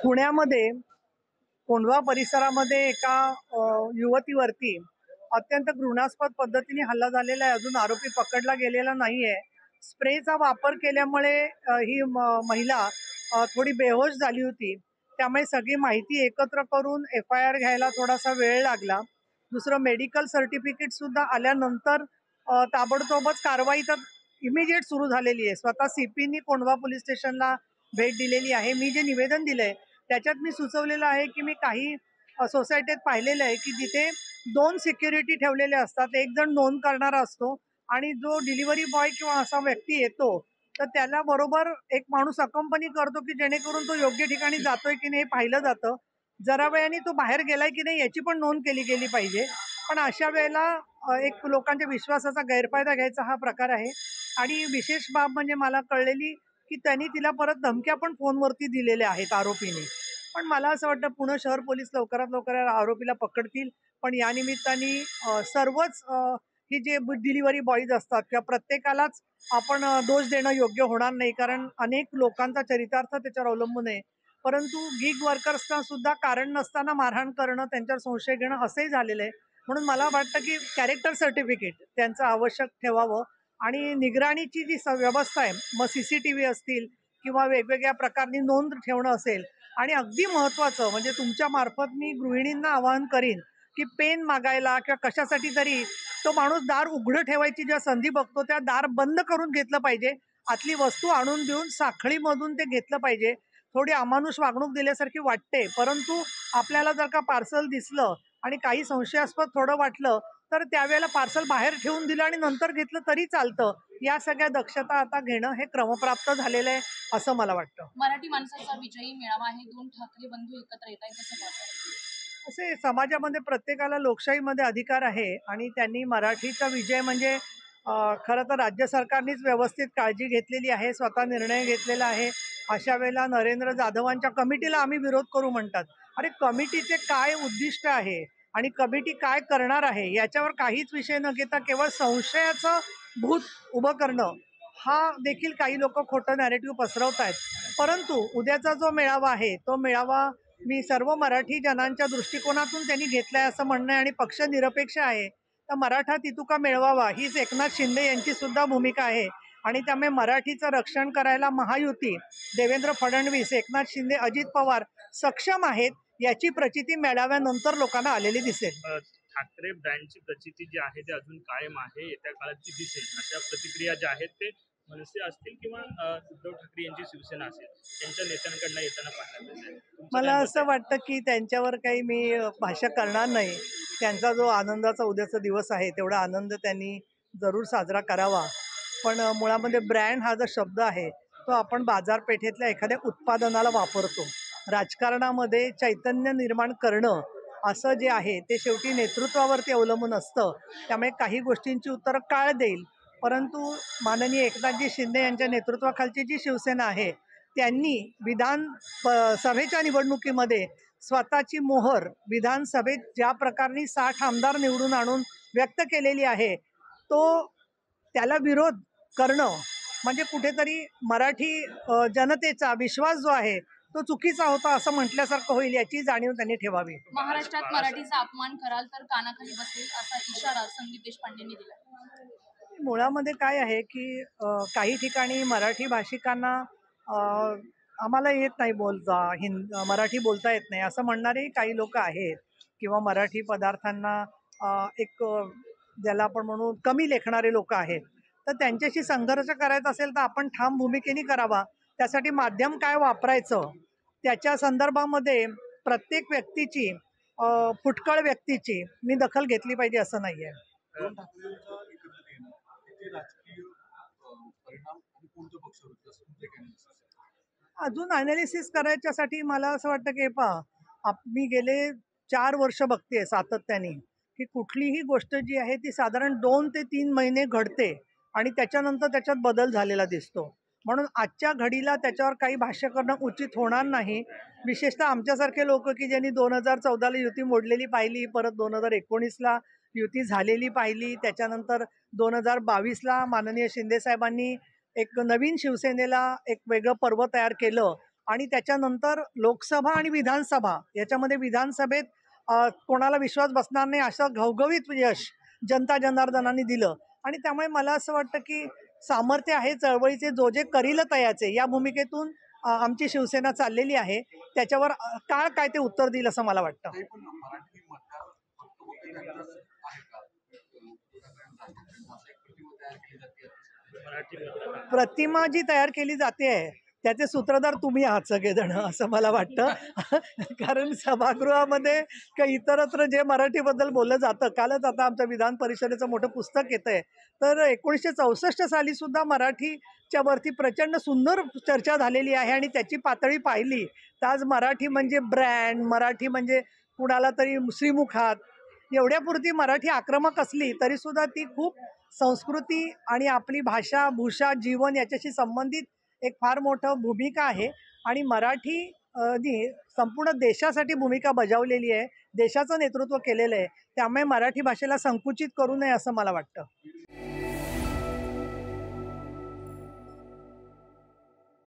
पुण्यामध्ये कोंढवा परिसरामध्ये एका युवतीवरती अत्यंत घृणास्पद पद्धतीने हल्ला झालेला आहे. अजून आरोपी पकडला गेलेला नाहीये. स्प्रेचा वापर केल्यामुळे ही महिला थोडी बेहोश झाली होती. त्यामुळे सगळी माहिती एकत्र करून FIR घ्यायला थोडासा वेळ लागला. दुसरं मेडिकल सर्टिफिकेट सुद्धा आल्यानंतर ताबडतोबच कारवाई तर इमिजिएट सुरू झालेली आहे. स्वतः CPनी कोंढवा पोलीस स्टेशनला भेट दिलेली आहे. मी जे निवेदन दिलंय त्याच्यात मी सुचवलेलं आहे की मी काही सोसायटीत पाहिलेलं आहे की जिथे 2 सिक्युरिटी ठेवलेले असतात. एक जण नोंद करणारा असतो आणि जो डिलिव्हरी बॉय किंवा असा व्यक्ती येतो तर त्याला बरोबर एक माणूस अकंपनी करतो की जेणेकरून तो योग्य ठिकाणी जातोय की नाही पाहिलं जातं. जरा वेळाने तो बाहेर गेलाय की नाही याची पण नोंद केली गेली पाहिजे. पण अशा वेळेला एक लोकांच्या विश्वासाचा गैरफायदा घ्यायचा हा प्रकार आहे. आणि विशेष बाब म्हणजे मला कळलेली की त्यांनी तिला परत धमक्या पण फोनवरती दिलेल्या आहेत आरोपीने. पण मला असं वाटतं पुणे शहर पोलीस लवकरात लवकर आरोपीला पकडतील. पण या निमित्ताने सर्वच ही जे डिलिव्हरी बॉईज असतात किंवा प्रत्येकालाच आपण दोष देणं योग्य होणार नाही, कारण अनेक लोकांचा चरितार्थ त्याच्यावर अवलंबून आहे. परंतु गिग वर्कर्सना सुद्धा कारण नसताना मारहाण करणं, त्यांच्यावर संशय घेणं असंही झालेलं आहे. म्हणून मला वाटतं की कॅरेक्टर सर्टिफिकेट त्यांचं आवश्यक ठेवावं आणि निगराणीची जी व्यवस्था आहे, मग CCTV असतील किंवा वेगवेगळ्या प्रकारनी नोंद ठेवणं असेल. आणि अगदी महत्त्वाचं म्हणजे तुमच्या मार्फत मी गृहिणींना आवाहन करीन की पेन मागायला किंवा कशासाठी तरी तो माणूस दार उघडं ठेवायची ज्या संधी बघतो त्या दार बंद करून घेतलं पाहिजे. आतली वस्तू आणून देऊन साखळीमधून ते घेतलं पाहिजे. थोडी अमानुष वागणूक दिल्यासारखी वाटते, परंतु आपल्याला जर का पार्सल दिसलं आणि काही संशयास्पद थोडं वाटलं तर त्यावेळेला पार्सल बाहेर ठेवून दिलं आणि नंतर घेतलं तरी चालतं. या सगळ्या दक्षता आता घेणं हे क्रमप्राप्त झालेलं आहे असं मला वाटतं. मराठी माणसाचा विजयी मेळावा आहे. 2 ठाकरे बंधू एकत्र येत आहेत कसं वाटतं? असे समाजामध्ये प्रत्येकाला लोकशाहीमध्ये अधिकार आहे आणि त्यांनी मराठीचा विजय म्हणजे खरं तर राज्य सरकारनेच व्यवस्थित काळजी घेतलेली आहे, स्वतः निर्णय घेतलेला आहे. अशा वेळेला नरेंद्र जाधवांच्या कमिटीला आम्ही विरोध करू म्हणतात. अरे कमिटीचे काय उद्दिष्ट आहे आणि कमिटी काय करणार आहे याच्यावर काहीच विषय न घेता केवळ संशयाचं भूत उभं करणं हा देखील काही लोक खोटं नॅरेटिव्ह पसरवत आहेत. परंतु उद्याचा जो मेळावा आहे तो मेळावा मी सर्व मराठी जनांच्या दृष्टिकोनातून त्यांनी घेतलाय असं म्हणणं आहे आणि पक्ष निरपेक्ष आहे. तर मराठा तितुका मिळवावा हीच एकनाथ शिंदे यांची सुद्धा भूमिका आहे. आणि त्यामुळे मराठीचं रक्षण करायला महायुती, देवेंद्र फडणवीस, एकनाथ शिंदे, अजित पवार सक्षम आहेत याची प्रचिती मेळाव्यानंतर लोकांना आलेली दिसेल. ठाकरे ब्रँडची प्रचिती जी आहे ती अजून कायम आहे, येत्या काळात ती दिसेल. अशा प्रतिक्रिया ज्या आहेत ते मनसे असतील किंवा उद्धव ठाकरे यांची शिवसेना असेल त्यांच्या नेत्यांकडनं येताना पाहायला मिळेल. मला असं वाटतं की त्यांच्यावर काही मी भाष्य करणार नाही. त्यांचा जो आनंदाचा उद्याचा दिवस आहे तेवढा आनंद त्यांनी जरूर साजरा करावा. पण मुळामध्ये ब्रँड हा जो शब्द आहे तो आपण बाजारपेठेतल्या एखाद्या उत्पादनाला वापरतो. राजकारणामध्ये चैतन्य निर्माण करणं असं जे आहे ते शेवटी नेतृत्वावरती अवलंबून असतं. त्यामुळे काही गोष्टींची उत्तरं काळ देईल. परंतु माननीय एकनाथजी शिंदे यांच्या नेतृत्वाखालची जी शिवसेना आहे त्यांनी सभेच्या निवडणुकीमध्ये स्वतःची मोहर विधानसभेत ज्या प्रकारे 60 आमदार निवडून आणून व्यक्त केलेली आहे तो त्याला विरोध करणं म्हणजे कुठेतरी मराठी जनतेचा विश्वास जो आहे तो चुकीचा होता असं म्हटल्यासारखं होईल याची जाणीव त्यांनी ठेवावी. महाराष्ट्रात मराठीचा अपमान कराल तर कानाखाली बसेल असा इशारा संदीप देशपांडेंनी दिला. मुळामध्ये काय आहे की काही ठिकाणी मराठी भाषिकांना आम्हाला येत नाही बोलता, मराठी बोलता येत नाही असं म्हणणारे काही लोक आहेत किंवा मराठी पदार्थांना एक ज्याला आपण म्हणू कमी लेखणारे लोक आहेत. तर त्यांच्याशी संघर्ष करायचा असेल तर आपण ठाम भूमिकेने करावा. त्यासाठी माध्यम काय वापरायचं त्याच्या संदर्भामध्ये प्रत्येक व्यक्तीची फुटकळ व्यक्तीची मी दखल घेतली पाहिजे असं नाही आहे. अजून अनालिसिस करायच्यासाठी मला असं वाटतं की मी गेले 4 वर्ष बघते सातत्याने की कुठलीही गोष्ट जी आहे ती साधारण 2 ते 3 महिने घडते आणि त्याच्यानंतर त्याच्यात बदल झालेला दिसतो. म्हणून आजच्या घडीला त्याच्यावर काही भाष्य करणं उचित होणार नाही. विशेषतः आमच्यासारखे लोक की ज्यांनी 2014ला युती मोडलेली पाहिली, परत 2019ला युती झालेली पाहिली. त्याच्यानंतर 2022ला माननीय शिंदेसाहेबांनी एक नवीन शिवसेनेला एक वेगळं पर्व तयार केलं आणि त्याच्यानंतर लोकसभा आणि विधानसभा याच्यामध्ये विधानसभेत कोणाला विश्वास बसणार नाही असं घवघवीत यश जनता जनार्दनाने दिलं. आणि त्यामुळे मला असं वाटतं की सामर्थ्य आहे चळवळीचे, जो जे करील तयाचे या भूमिकेतून आमची शिवसेना चाललेली आहे. त्याच्यावर काळ काय ते उत्तर देईल असं मला वाटतं. नाही, पण मराठी मतदार फक्त मतदारांनाच आहे का? असं एक प्रतिमा तयार केली जाते. मराठी मतदार प्रतिमा जी तयार केली जाते आहे त्याचे सूत्रधार तुम्ही आहात सगळेजण असं मला वाटतं. कारण सभागृहामध्ये किंवा इतरत्र जे मराठीबद्दल बोललं जातं, कालच आता आमच्या विधान परिषदेचं मोठं पुस्तक येतं आहे, तर 1964 साली सुद्धा मराठीच्या वरती प्रचंड सुंदर चर्चा झालेली आहे आणि त्याची पातळी पाहिली तर आज मराठी म्हणजे ब्रँड, मराठी म्हणजे कुणाला तरी श्रीमुखात एवढ्यापुरती मराठी आक्रमक असली तरीसुद्धा ती खूप संस्कृती आणि आपली भाषा, भूषा, जीवन याच्याशी संबंधित एक फार मोठं भूमिका आहे. आणि मराठी नी संपूर्ण देशासाठी भूमिका बजावलेली आहे, देशाचं नेतृत्व केलेलं आहे. त्यामुळे मराठी भाषेला संकुचित करू नये असं मला वाटतं.